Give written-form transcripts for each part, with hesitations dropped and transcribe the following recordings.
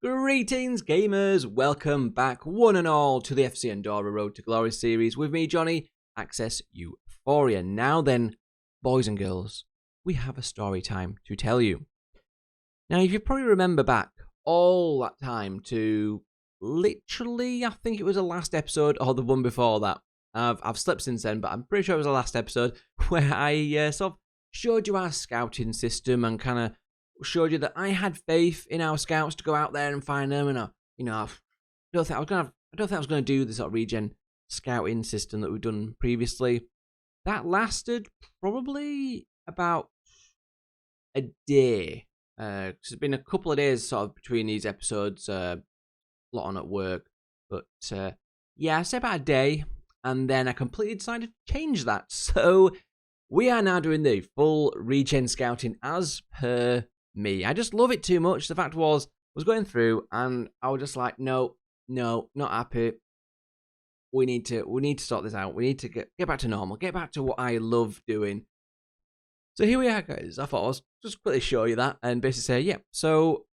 Greetings gamers, welcome back one and all to the FC Andorra Road to Glory series with me Johnny, AccessEuphoria. Now then, boys and girls, we have a story time to tell you. Now if you probably remember back all that time to literally, I think it was the last episode or the one before that. I've slept since then, but I'm pretty sure it was the last episode where I sort of showed you our scouting system and kind of showed you that I had faith in our scouts to go out there and find them, and I don't think I was gonna do the sort of regen scouting system that we've done previously. That lasted probably about a day. It's been a couple of days sort of between these episodes, a lot on at work, but yeah, I say about a day, and then I completely decided to change that. So we are now doing the full regen scouting as per me. I just love it too much. The fact was, I was going through and I was just like, no, not happy. We need to sort this out. We need to get back to normal, get back to what I love doing. So here we are, guys. I thought I was just quickly show you that and basically say, yeah. So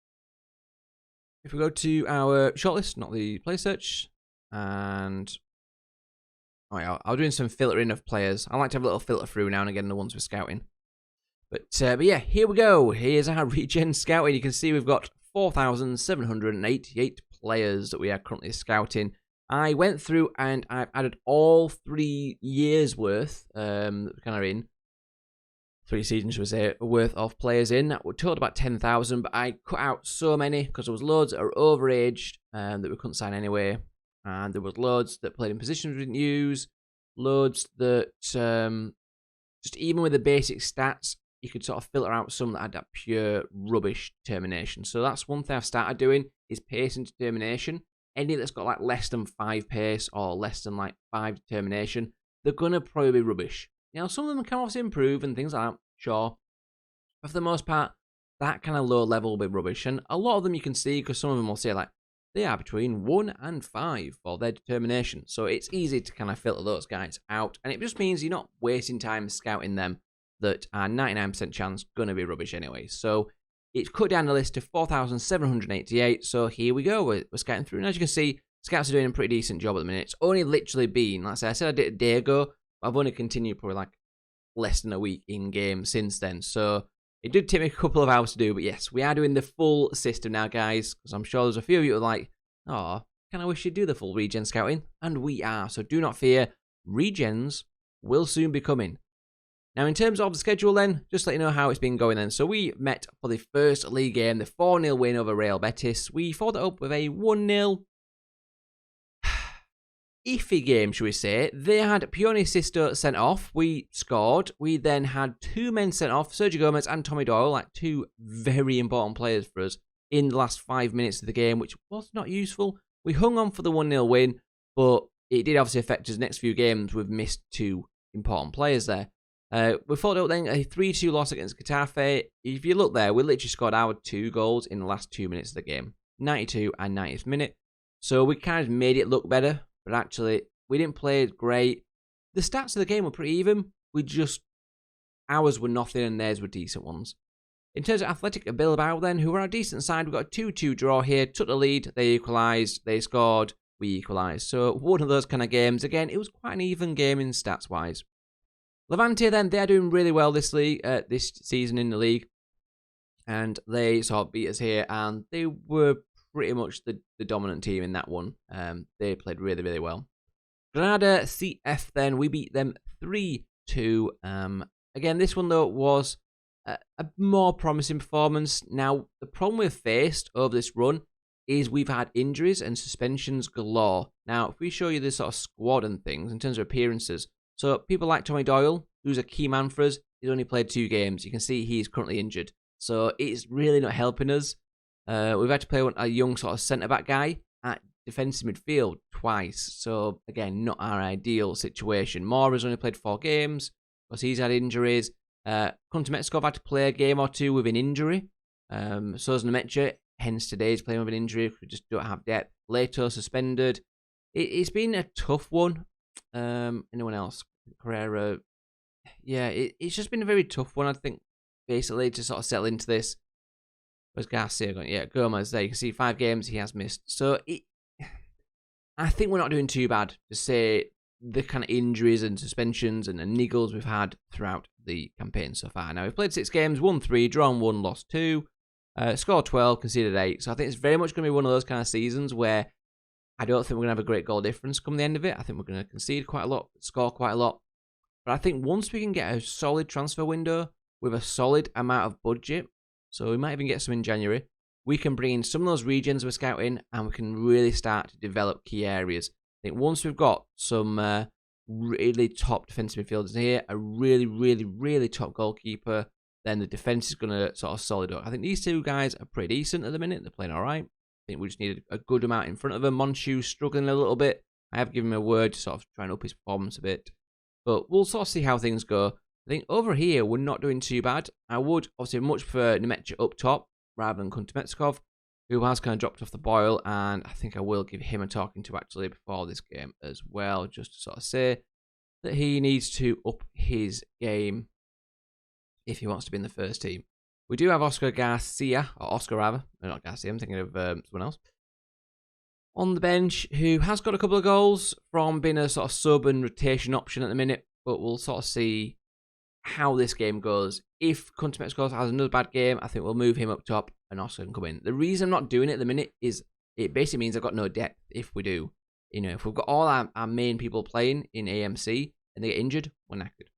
if we go to our shortlist, not the play search, and I'm doing some filtering of players. I like to have a little filter through now and again the ones we're scouting. But yeah, here we go. Here's our regen scouting. You can see we've got 4,788 players that we are currently scouting. I went through and I've added all 3 years worth, kind of in 3 seasons, should we say, worth of players in. That would total about 10,000, but I cut out so many because there was loads that are overaged that we couldn't sign anyway, and there was loads that played in positions we didn't use, loads that just even with the basic stats, you could sort of filter out some that had that pure rubbish determination. So that's one thing I've started doing, is pace and determination. Any that's got like less than 5 pace or less than like 5 determination, they're going to probably be rubbish. You know, some of them can obviously improve and things like that, sure. But for the most part, that kind of low level will be rubbish. And a lot of them you can see, because some of them will say like, they are between 1 and 5 for their determination. So it's easy to kind of filter those guys out. And it just means you're not wasting time scouting them that are 99% chance going to be rubbish anyway. So it's cut down the list to 4,788. So here we go. We're scouting through. And as you can see, scouts are doing a pretty decent job at the minute. It's only literally been, like I said I did a day ago, but I've only continued probably like less than a week in game since then. So it did take me a couple of hours to do. But yes, we are doing the full system now, guys, because I'm sure there's a few of you who are like, oh, kind of wish you'd do the full regen scouting. And we are. So do not fear. Regens will soon be coming. Now, in terms of the schedule then, just to let you know how it's been going then. So we met for the first league game, the 4-0 win over Real Betis. We followed it up with a 1-0 iffy game, should we say. They had Pione Sisto sent off. We scored. We then had 2 men sent off, Sergio Gomez and Tommy Doyle, like 2 very important players for us in the last 5 minutes of the game, which was not useful. We hung on for the 1-0 win, but it did obviously affect us. Next few games, we've missed 2 important players there. We followed up then a 3-2 loss against Getafe. If you look there, we literally scored our 2 goals in the last 2 minutes of the game, 92 and 90th minute. So we kind of made it look better, but actually we didn't play great. The stats of the game were pretty even. Ours were nothing and theirs were decent ones. In terms of Athletic Bilbao then, who were a decent side, we got a 2-2 draw here, took the lead, they equalised, they scored, we equalised. So one of those kind of games. Again, it was quite an even game in stats wise. Levante then, they're doing really well this season in the league, and they sort of beat us here, and they were pretty much the dominant team in that one. They played really, really well. Granada CF then, we beat them 3-2. Again, this one though was a more promising performance. Now, the problem we've faced over this run is we've had injuries and suspensions galore. Now, if we show you this sort of squad and things in terms of appearances, so people like Tommy Doyle, who's a key man for us, he's only played 2 games. You can see he's currently injured. So it's really not helping us. We've had to play a young sort of centre-back guy at defensive midfield twice. So again, not our ideal situation. Mora's only played 4 games because he's had injuries. Kunta Metskov had to play a game or 2 with an injury. So has Nemecha, hence today's playing with an injury. We just don't have depth. Leto suspended. It's been a tough one. Anyone else? Carrera. Yeah, it's just been a very tough one, I think, basically, to sort of settle into this. Where's Garcia going? Yeah, Gomez there. You can see 5 games he has missed. So I think we're not doing too bad to say the kind of injuries and suspensions and the niggles we've had throughout the campaign so far. Now, we've played 6 games, won 3, drawn 1, lost 2, scored 12, conceded 8. So I think it's very much going to be one of those kind of seasons where I don't think we're going to have a great goal difference come the end of it. I think we're going to concede quite a lot, score quite a lot. But I think once we can get a solid transfer window with a solid amount of budget, so we might even get some in January, we can bring in some of those regions we're scouting and we can really start to develop key areas. I think once we've got some really top defensive midfielders here, a really, really, really top goalkeeper, then the defence is going to sort of solid up. I think these 2 guys are pretty decent at the minute. They're playing all right. I think we just need a good amount in front of them. Monchu's struggling a little bit. I have given him a word to sort of try and up his performance a bit. But we'll sort of see how things go. I think over here, we're not doing too bad. I would obviously much prefer Nemecha up top rather than Kuntemechkov, who has kind of dropped off the boil. And I think I will give him a talking to actually before this game as well, just to sort of say that he needs to up his game if he wants to be in the first team. We do have Oscar Garcia, or Oscar rather, not Garcia, I'm thinking of someone else, on the bench, who has got a couple of goals from being a sort of sub and rotation option at the minute, but we'll sort of see how this game goes. If Kuntemechkov has another bad game, I think we'll move him up top and Oscar can come in. The reason I'm not doing it at the minute is it basically means I've got no depth if we do. You know, if we've got all our main people playing in AMC and they get injured, we're knackered.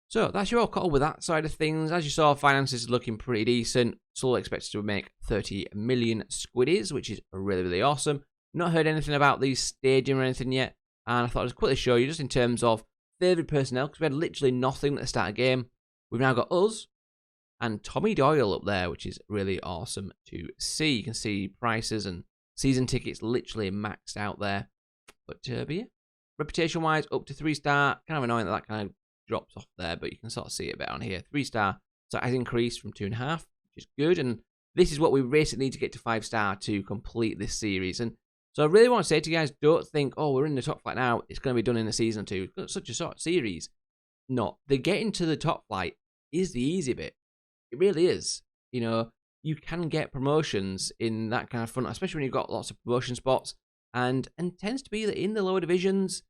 So that's your all call with that side of things. As you saw, finances is looking pretty decent. Still expected to make 30 million squiddies, which is really, really awesome. Not heard anything about these staging or anything yet. And I thought I'd just quickly show you just in terms of favoured personnel, because we had literally nothing at the start of the game. We've now got us and Tommy Doyle up there, which is really awesome to see. You can see prices and season tickets literally maxed out there. But yeah, reputation-wise, up to 3-star. Kind of annoying that kind of drops off there, but you can sort of see it better on here. 3-star, so it has increased from 2.5, which is good. And this is what we basically need to get to 5-star to complete this series. And so I really want to say to you guys, don't think, oh, we're in the top flight now, it's going to be done in a season or 2. It's got such a short series. No, the getting to the top flight is the easy bit. It really is. You know, you can get promotions in that kind of front, especially when you've got lots of promotion spots. And tends to be that in the lower divisions,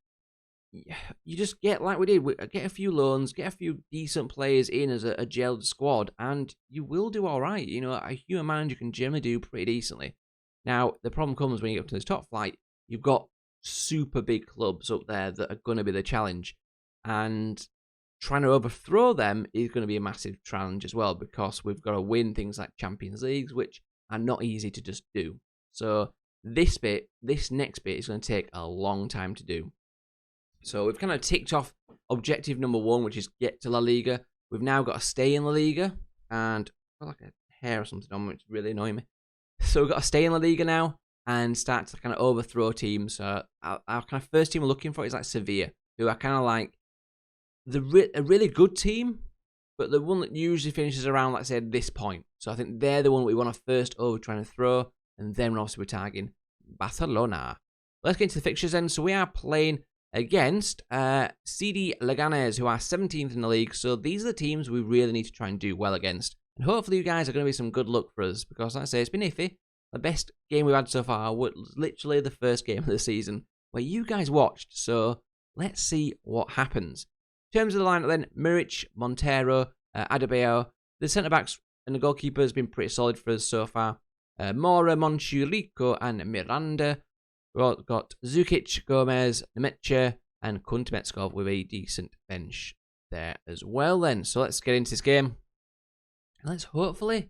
you just get like we did, get a few loans, get a few decent players in as a gelled squad, and you will do all right. You know, a human manager can generally do pretty decently. Now, the problem comes when you get up to this top flight, you've got super big clubs up there that are going to be the challenge. And trying to overthrow them is going to be a massive challenge as well, because we've got to win things like Champions Leagues, which are not easy to just do. So this next bit is going to take a long time to do. So we've kind of ticked off objective number 1, which is get to La Liga. We've now got to stay in La Liga, and I've got like a hair or something on me, which is really annoying me. So we've got to stay in La Liga now and start to kind of overthrow teams. So our kind of first team we're looking for is like Sevilla, who are kind of like a really good team, but the one that usually finishes around, like I said, this point. So I think they're the one we want to first over trying to throw, and then obviously we're targeting Barcelona. Let's get into the fixtures then. So we are playing against CD Leganes, who are 17th in the league. So these are the teams we really need to try and do well against. And hopefully you guys are going to be some good luck for us, because like I say, it's been iffy. The best game we've had so far was literally the first game of the season where you guys watched. So let's see what happens. In terms of the lineup then, Miric, Montero, Adebayo. The centre-backs and the goalkeeper has been pretty solid for us so far. Mora, Monchu, Rico and Miranda. We've got Zukic, Gomez, Nemecha and Kuntemechkov with a decent bench there as well then. So let's get into this game. Let's hopefully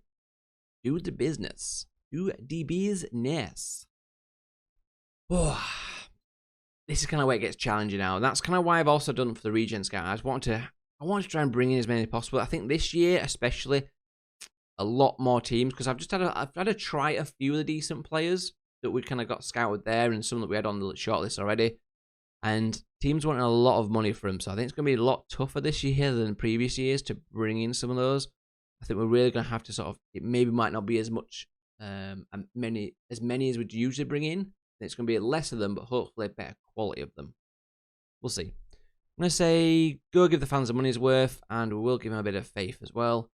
do the business. Do the business. Oh, this is kind of where it gets challenging now. And that's kind of why I've also done for the Regen scout. I want to try and bring in as many as possible. I think this year, especially, a lot more teams, because I've had to try a few of the decent players that we kind of got scouted there, and some that we had on the shortlist already. And teams wanting a lot of money for them. So I think it's going to be a lot tougher this year than previous years to bring in some of those. I think we're really going to have to sort of, it maybe might not be as much, many as we'd usually bring in. It's going to be less of them, but hopefully better quality of them. We'll see. I'm going to say, go give the fans the money's worth, and we will give them a bit of faith as well.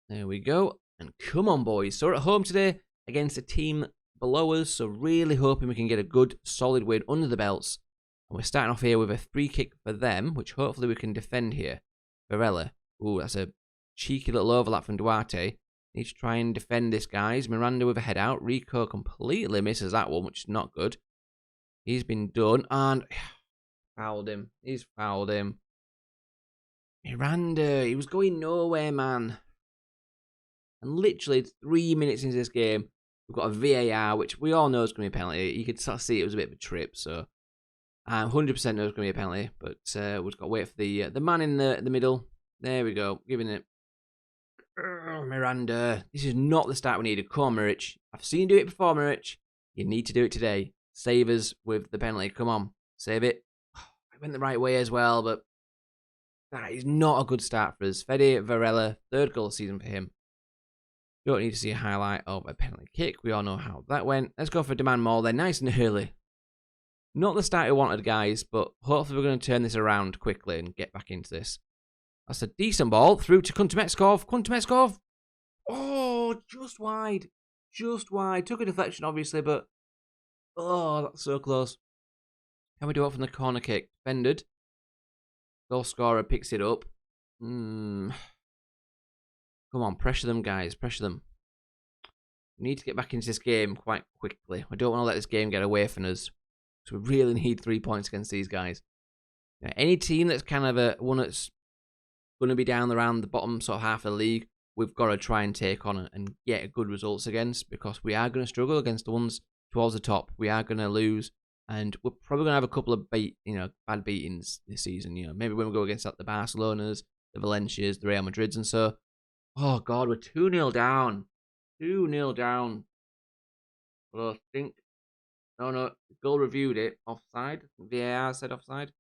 There we go. And come on, boys. So we're at home today against a team below us. So really hoping we can get a good, solid win under the belts. And we're starting off here with a free kick for them, which hopefully we can defend here. Varela. Ooh, that's a cheeky little overlap from Duarte. Need to try and defend this, guys. Miranda with a head out. Rico completely misses that one, which is not good. He's been done. And fouled him. He's fouled him. Miranda. He was going nowhere, man. And literally 3 minutes into this game, we've got a VAR, which we all know is going to be a penalty. You could sort of see it was a bit of a trip, so 100% know it's going to be a penalty. But we've got to wait for the man in the middle. There we go, giving it. Miranda, this is not the start we needed. Come on, Muric. I've seen you do it before, Muric. You need to do it today. Save us with the penalty. Come on, save it. I went the right way as well, but that is not a good start for us. Fede Varela, 3rd goal of the season for him. Don't need to see a highlight of a penalty kick. We all know how that went. Let's go for demand more then, nice and early. Not the start we wanted, guys, but hopefully we're going to turn this around quickly and get back into this. That's a decent ball through to Kuntameskov. Kuntameskov! Oh, just wide. Just wide. Took a deflection, obviously, but oh, that's so close. Can we do it from the corner kick? Defended. Goal scorer picks it up. Come on, pressure them, guys. Pressure them. We need to get back into this game quite quickly. We don't want to let this game get away from us. So we really need 3 points against these guys. Now, any team that's kind of one that's going to be down around the bottom sort of half of the league, we've got to try and take on and get good results against, because we are going to struggle against the ones towards the top. We are going to lose, and we're probably going to have a couple of bad beatings this season. Maybe when we go against the Barcelonas, the Valencias, the Real Madrids, and so. Oh, God, we're 2-0 down. 2-0 down. Well, I think... No, goal reviewed it. Offside. VAR said offside.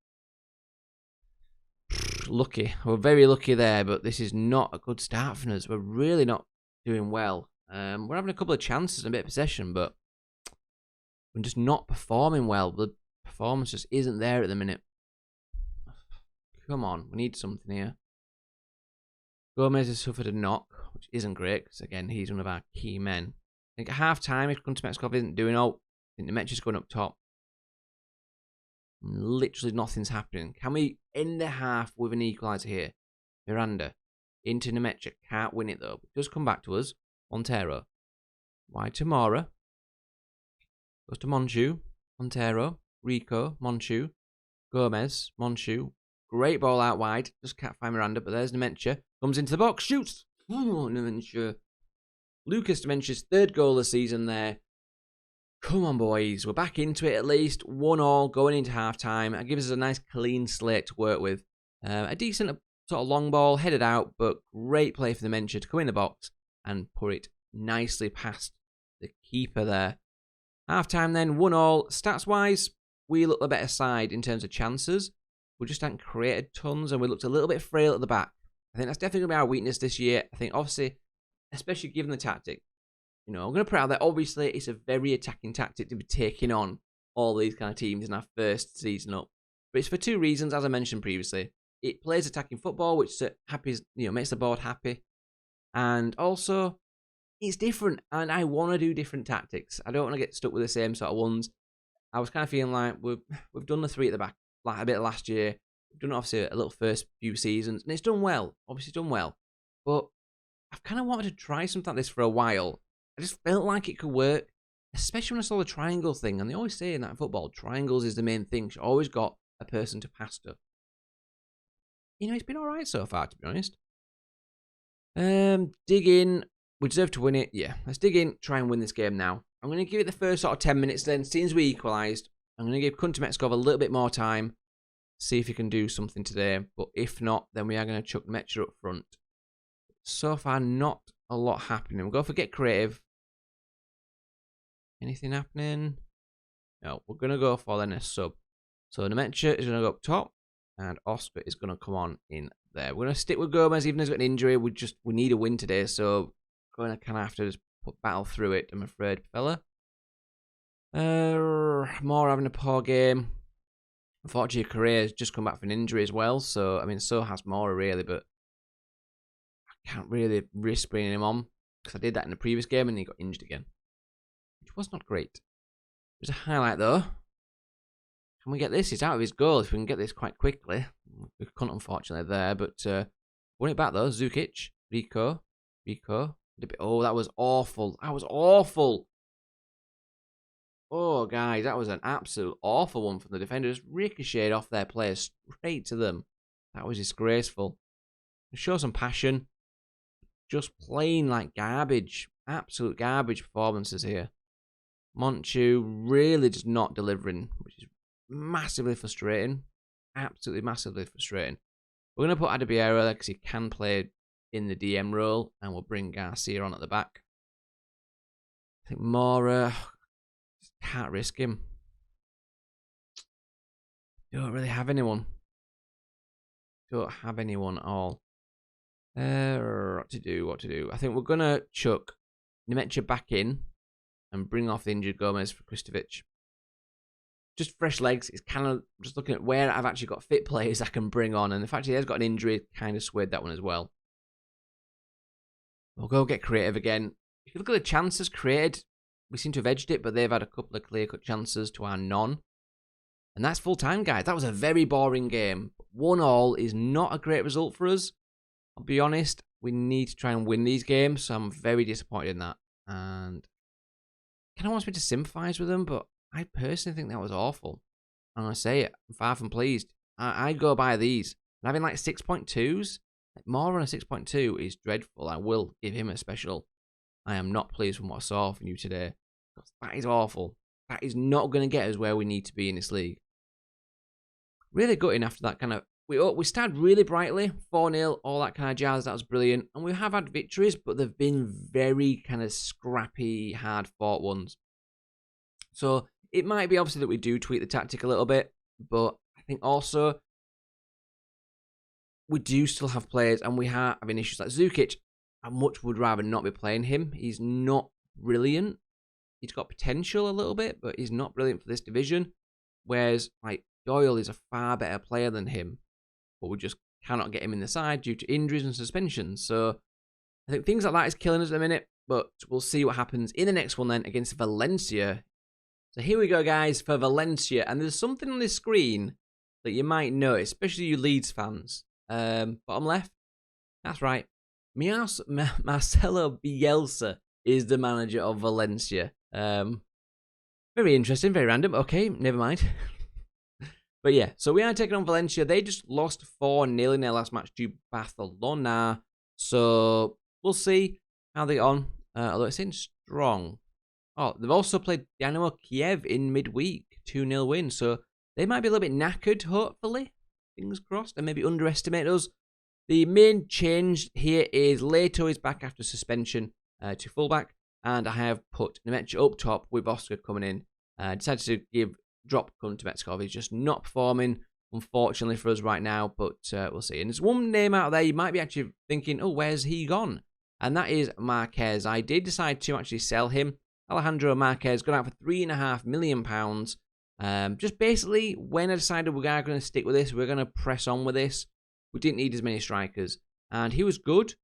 Lucky. We're very lucky there, but this is not a good start for us. We're really not doing well. We're having a couple of chances and a bit of possession, but we're just not performing well. The performance just isn't there at the minute. Come on, we need something here. Gomez has suffered a knock, which isn't great, because again, he's one of our key men. I think at half-time, if Kuntameskov isn't doing all, I think the match is going up top. Literally nothing's happening. Can we end the half with an equaliser here? Miranda into Nemecha. Can't win it though. It does come back to us. Montero. Wide to Mora. Goes to Monchu. Montero. Rico. Monchu. Gomez. Monchu. Great ball out wide. Just can't find Miranda, but there's Nemecha. Comes into the box. Shoots. Oh, Nemecha. Lucas Nemecha's 3rd goal of the season there. Come on, boys. We're back into it at least. 1-1 going into half-time. That gives us a nice clean slate to work with. A decent sort of long ball headed out, but great play for the Nemecha to come in the box and put it nicely past the keeper there. Half-time then, 1-1. Stats-wise, we look the better side in terms of chances. We just haven't created tons, and we looked a little bit frail at the back. I think that's definitely going to be our weakness this year. I think, obviously, especially given the tactic, I'm going to put out there, obviously, it's a very attacking tactic to be taking on all these kind of teams in our first season up. But it's for 2 reasons, as I mentioned previously. It plays attacking football, which makes the board happy. And also, it's different, and I want to do different tactics. I don't want to get stuck with the same sort of ones. I was kind of feeling like we've done the 3 at the back like a bit last year. We've done obviously a little first few seasons, and it's done well. Obviously done well. But I've kind of wanted to try something like this for a while. I just felt like it could work, especially when I saw the triangle thing. And they always say in that football, triangles is the main thing. You always got a person to pass to. It's been alright so far, to be honest. Dig in. We deserve to win it. Yeah, let's dig in, try and win this game now. I'm going to give it the first sort of 10 minutes then. Since we equalised, I'm going to give Kuntameskov a little bit more time. See if he can do something today. But if not, then we are going to chuck Mecha up front. So far, not a lot happening. We'll go for get creative. Anything happening? No, we're going to go for then a sub. So Nemecha is going to go up top, and Oscar is going to come on in there. We're going to stick with Gomez, even though he's got an injury. We need a win today, so we're going to kind of have to just battle through it, I'm afraid, fella. More having a poor game. Unfortunately, Correa has just come back from an injury as well, so, so has Mora, really, but I can't really risk bringing him on. because I did that in the previous game and he got injured again, which was not great. There's a highlight though. Can we get this? He's out of his goal. If we can get this quite quickly. We couldn't, unfortunately, there. But won it back though. Zukic. Rico. Oh, that was awful. That was awful. Oh, guys, that was an absolute awful one from the defender. Just ricocheted off their players straight to them. That was disgraceful. Show some passion. Just playing like garbage. Absolute garbage performances here. Monchu really just not delivering, which is massively frustrating. Absolutely massively frustrating. We're going to put Adebayor there because he can play in the DM role, and we'll bring Garcia on at the back. I think Mora, can't risk him. Don't really have anyone. Don't have anyone at all. What to do? I think we're going to chuck Nemecha back in and bring off the injured Gomez for Kristovic. Just fresh legs. It's kind of just looking at where I've actually got fit players I can bring on. And the fact he has got an injury kind of swayed that one as well. We'll go get creative again. If you look at the chances created, we seem to have edged it, but they've had a couple of clear-cut chances to our none. And that's full time, guys. That was a very boring game. 1-1 is not a great result for us. I'll be honest, we need to try and win these games, so I'm very disappointed in that. And kind of wants me to sympathise with them, but I personally think that was awful. I'm going to say it. I'm far from pleased. I go by these. And having like 6.2s, more than a 6.2 is dreadful. I will give him a special. I am not pleased with what I saw from you today. That is awful. That is not going to get us where we need to be in this league. Really gutting after that kind of... We started really brightly, 4-0, all that kind of jazz. That was brilliant. And we have had victories, but they've been very kind of scrappy, hard-fought ones. So it might be obviously that we do tweak the tactic a little bit, but I think also we do still have players, and we have having issues like Zukic. I much would rather not be playing him. He's not brilliant. He's got potential a little bit, but he's not brilliant for this division. Whereas like Doyle is a far better player than him, but we just cannot get him in the side due to injuries and suspensions. So I think things like that is killing us at the minute, but we'll see what happens in the next one then against Valencia. So here we go, guys, for Valencia. And there's something on this screen that you might notice, especially you Leeds fans. Bottom left, that's right. Marcelo Bielsa is the manager of Valencia. Very interesting, very random. Okay, never mind. But yeah, so we are taking on Valencia. They just lost 4-0 in their last match to Barcelona. So we'll see how they get on. Although it's in strong. Oh, they've also played Dynamo Kiev in midweek. 2-0 win. So they might be a little bit knackered, hopefully. Fingers crossed. And maybe underestimate us. The main change here is Leto is back after suspension to fullback. And I have put Nemecha up top with Oscar coming in. Decided to drop Kuntemetkov. He's just not performing, unfortunately, for us right now. But we'll see. And there's one name out there you might be actually thinking, oh, where's he gone? And that is Marquez. I did decide to actually sell him. Alejandro Marquez got out for £3.5 million. Just basically, when I decided we are going to stick with this, we're going to press on with this. We didn't need as many strikers. And he was good,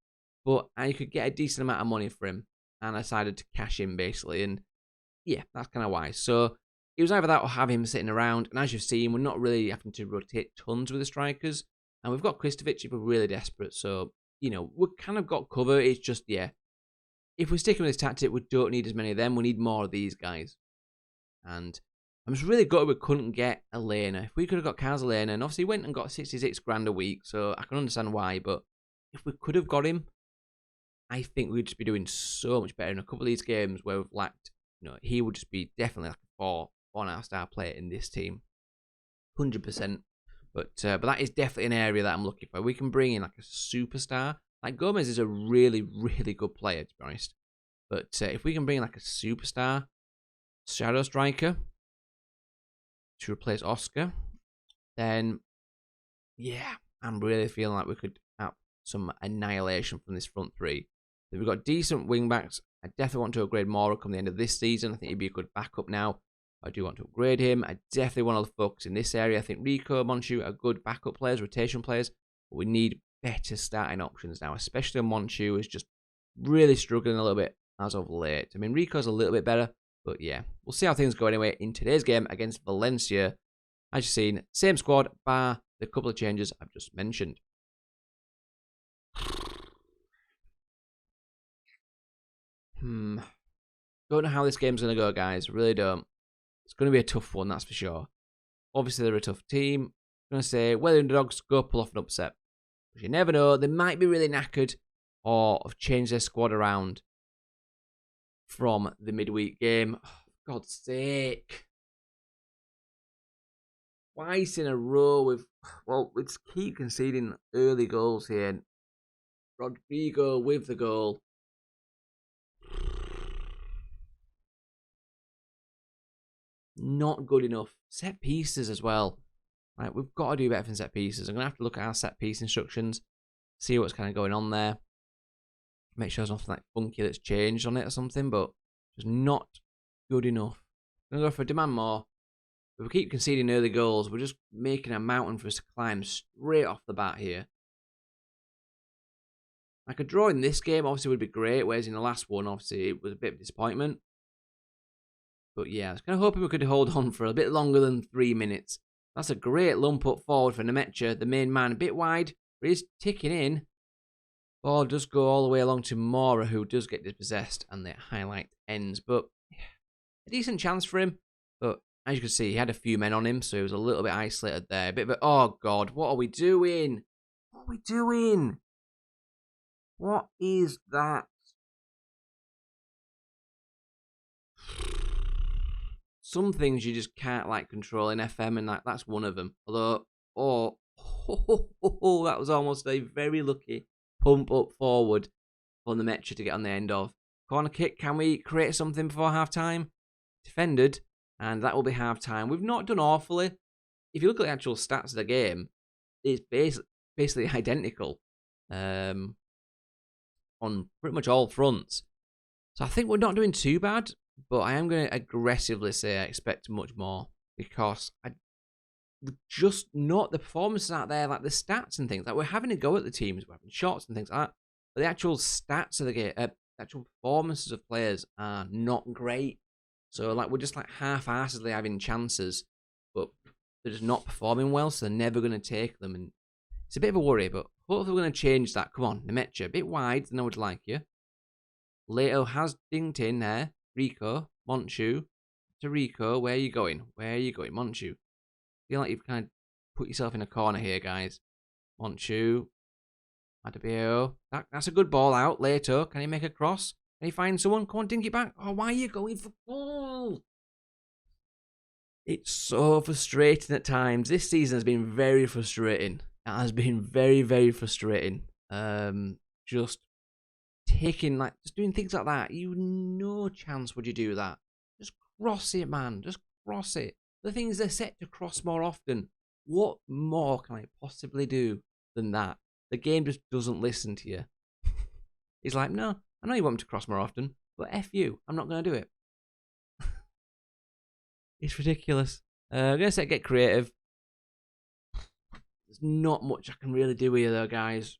but I could get a decent amount of money for him. And I decided to cash in, basically. And yeah, that's kind of why. So it was either that or have him sitting around. And as you've seen, we're not really having to rotate tons with the strikers. And we've got Kristovic if we're really desperate. So, you know, we've kind of got cover. It's just, yeah, if we're sticking with this tactic, we don't need as many of them. We need more of these guys. And I'm just really gutted we couldn't get Elena. If we could have got Kaz Elena, and obviously he went and got 66 grand a week, so I can understand why. But if we could have got him, I think we'd just be doing so much better in a couple of these games where we've lacked, you know, he would just be definitely like a 4.5 star player in this team. 100%. But that is definitely an area that I'm looking for. We can bring in like a superstar. Like Gomez is a really, really good player, to be honest. But if we can bring in like a superstar shadow striker to replace Oscar, then yeah, I'm really feeling like we could have some annihilation from this front three. We've got decent wing backs. I definitely want to upgrade Mora come the end of this season. I think he'd be a good backup now. I do want to upgrade him. I definitely want to focus in this area. I think Rico, Monchu are good backup players, rotation players. But we need better starting options now, especially on Monchu, who's just really struggling a little bit as of late. I mean, Rico's a little bit better, but yeah, we'll see how things go anyway in today's game against Valencia. As you've seen, same squad, bar the couple of changes I've just mentioned. Don't know how this game's going to go, guys. Really don't. It's going to be a tough one, that's for sure. Obviously, they're a tough team. I'm going to say, well, the underdogs go pull off an upset. Because you never know, they might be really knackered or have changed their squad around from the midweek game. Oh, for God's sake. Twice in a row with, well, let's keep conceding early goals here. Rodrigo with the goal. Not good enough. Set pieces as well. Right, we've got to do better than set pieces. I'm going to have to look at our set piece instructions, see what's kind of going on there. Make sure there's nothing like funky that's changed on it or something, but just not good enough. I'm going to go for demand more. If we keep conceding early goals, we're just making a mountain for us to climb straight off the bat here. Like a draw in this game obviously would be great, whereas in the last one, obviously, it was a bit of a disappointment. But yeah, I was kind of hoping we could hold on for a bit longer than 3 minutes. That's a great lump up forward for Nemecha, the main man. A bit wide, but he's ticking in. Ball does go all the way along to Mora, who does get dispossessed, and the highlight ends. But yeah, a decent chance for him. But as you can see, he had a few men on him, so he was a little bit isolated there. A bit of a, oh God, what are we doing? What are we doing? What is that? Some things you just can't like control in FM, and that's one of them. Although, that was almost a very lucky pump up forward for the Metro to get on the end of. Corner kick, can we create something before half time? Defended, and that will be half time. We've not done awfully. If you look at the actual stats of the game, it's basically identical on pretty much all fronts. So I think we're not doing too bad. But I am going to aggressively say I expect much more, because just not the performances out there, like the stats and things. Like, we're having a go at the teams, we're having shots and things like that. But the actual stats of the game, actual performances of players are not great. So like we're just like half-assedly having chances, but they're just not performing well, so they're never going to take them. And it's a bit of a worry, but hopefully we're going to change that. Come on, Nemecha, a bit wide than I would like you. Leto has dinked in there. Rico, Monchu, to Rico, where are you going? Where are you going, Monchu? Feel like you've kind of put yourself in a corner here, guys. Monchu, Adebayo, that's a good ball out. Leto, can he make a cross? Can he find someone? Come on, dink it back. Oh, why are you going for goal? It's so frustrating at times. This season has been very frustrating. It has been very, very frustrating. Just taking, like, just doing things like that. You no chance would you do that. Just cross it, man. Just cross it. The things they're set to cross more often. What more can I possibly do than that? The game just doesn't listen to you. He's like, no, I know you want me to cross more often, but F you, I'm not going to do it. It's ridiculous. I'm going to say get creative. There's not much I can really do here, though, guys.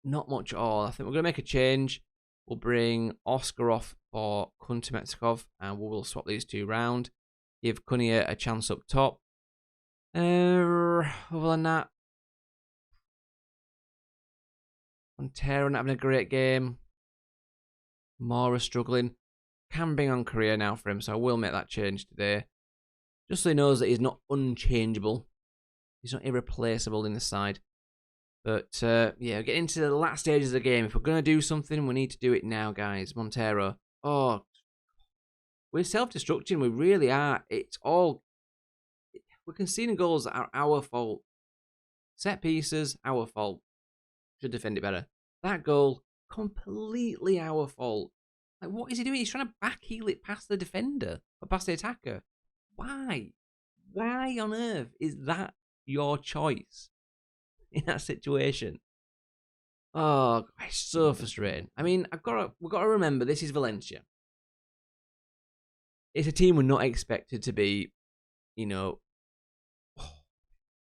Not much at all. I think we're going to make a change. We'll bring Oscar off for Kuntemetzkov, and we'll swap these two round. Give Cunha a chance up top. Other than that, Montero not having a great game. Mora struggling. Can bring on Korea now for him, so I will make that change today. Just so he knows that he's not unchangeable. He's not irreplaceable in the side. But, yeah, getting into the last stages of the game. If we're going to do something, we need to do it now, guys. Montero. Oh, we're self-destructing. We really are. It's all... We're conceding goals that are our fault. Set pieces, our fault. Should defend it better. That goal, completely our fault. Like, what is he doing? He's trying to backheel it past the defender. Or past the attacker. Why? Why on earth is that your choice in that situation? Oh, it's so frustrating. I mean, we've got to remember, this is Valencia. It's a team we're not expected to be, you know...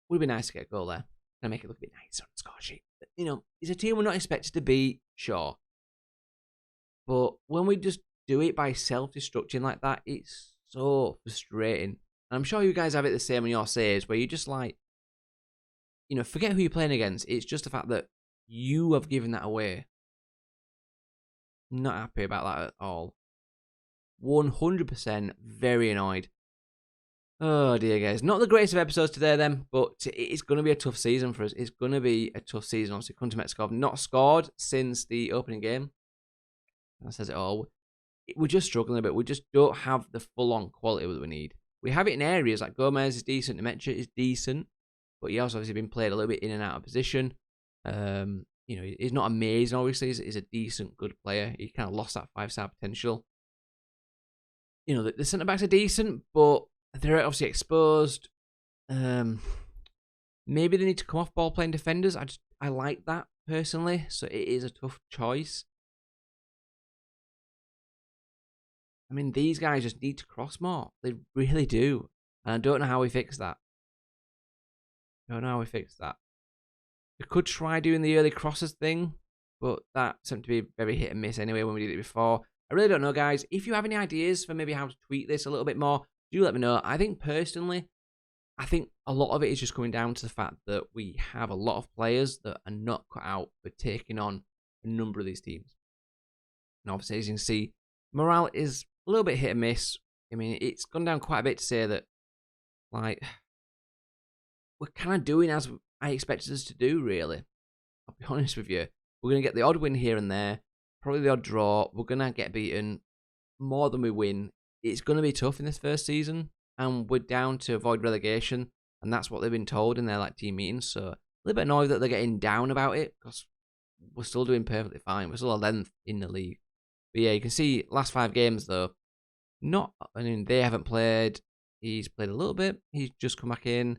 Would have been nice to get a goal there. Gonna make it look a bit nicer on the score sheet. But, you know, it's a team we're not expected to beat, sure. But when we just do it by self-destructing like that, it's so frustrating. And I'm sure you guys have it the same on your saves, where you just like, forget who you're playing against. It's just the fact that you have given that away. Not happy about that at all. 100% very annoyed. Oh dear, guys. Not the greatest of episodes today then, but it's going to be a tough season for us. It's going to be a tough season. Obviously, Country Mexico have not scored since the opening game. That says it all. We're just struggling a bit. We just don't have the full-on quality that we need. We have it in areas like Gomez is decent, Demetria is decent, but he also obviously been played a little bit in and out of position. He's not amazing, obviously. He's a decent, good player. He kind of lost that 5-star potential. The centre-backs are decent, but they're obviously exposed. Maybe they need to come off ball-playing defenders. I like that, personally, so it is a tough choice. I mean, these guys just need to cross more. They really do. And I don't know how we fix that. We could try doing the early crosses thing, but that seemed to be very hit and miss anyway when we did it before. I really don't know, guys. If you have any ideas for maybe how to tweak this a little bit more, do let me know. I think, personally, a lot of it is just coming down to the fact that we have a lot of players that are not cut out for taking on a number of these teams. And obviously, as you can see, morale is a little bit hit and miss. I mean, it's gone down quite a bit to say that, like, we're kind of doing as I expected us to do, really. I'll be honest with you. We're going to get the odd win here and there, probably the odd draw. We're going to get beaten more than we win. It's going to be tough in this first season, and we're down to avoid relegation, and that's what they've been told in their team meetings. So a little bit annoyed that they're getting down about it, because we're still doing perfectly fine. We're still 11th in the league. But yeah, you can see last 5 games though. They haven't played. He's played a little bit. He's just come back in.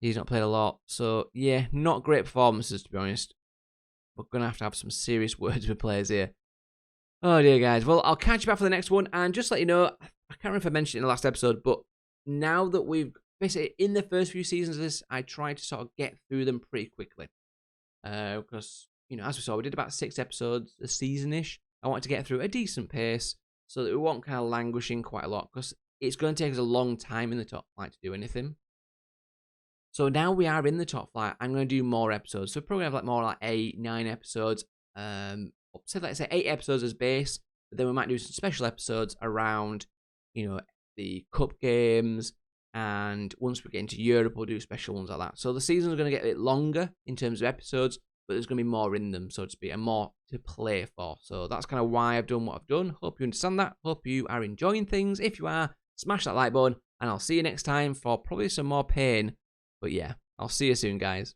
He's not played a lot. So yeah, not great performances, to be honest. We're going to have some serious words with players here. Oh dear, guys. Well, I'll catch you back for the next one. And just let you know, I can't remember if I mentioned it in the last episode, but now that we've basically, in the first few seasons of this, I tried to sort of get through them pretty quickly. Because, as we saw, we did about 6 episodes a season-ish. I wanted to get through a decent pace so that we won't kind of languishing quite a lot, because it's going to take us a long time in the top flight to do anything. So now we are in the top flight, I'm going to do more episodes. So probably have more like 8, 9 episodes. Let's say 8 episodes as base, but then we might do some special episodes around, the cup games, and once we get into Europe, we'll do special ones like that. So the season's going to get a bit longer in terms of episodes, but there's going to be more in them, so to speak, and more to play for. So that's kind of why I've done what I've done. Hope you understand that. Hope you are enjoying things. If you are, smash that like button, and I'll see you next time for probably some more pain. But yeah, I'll see you soon, guys.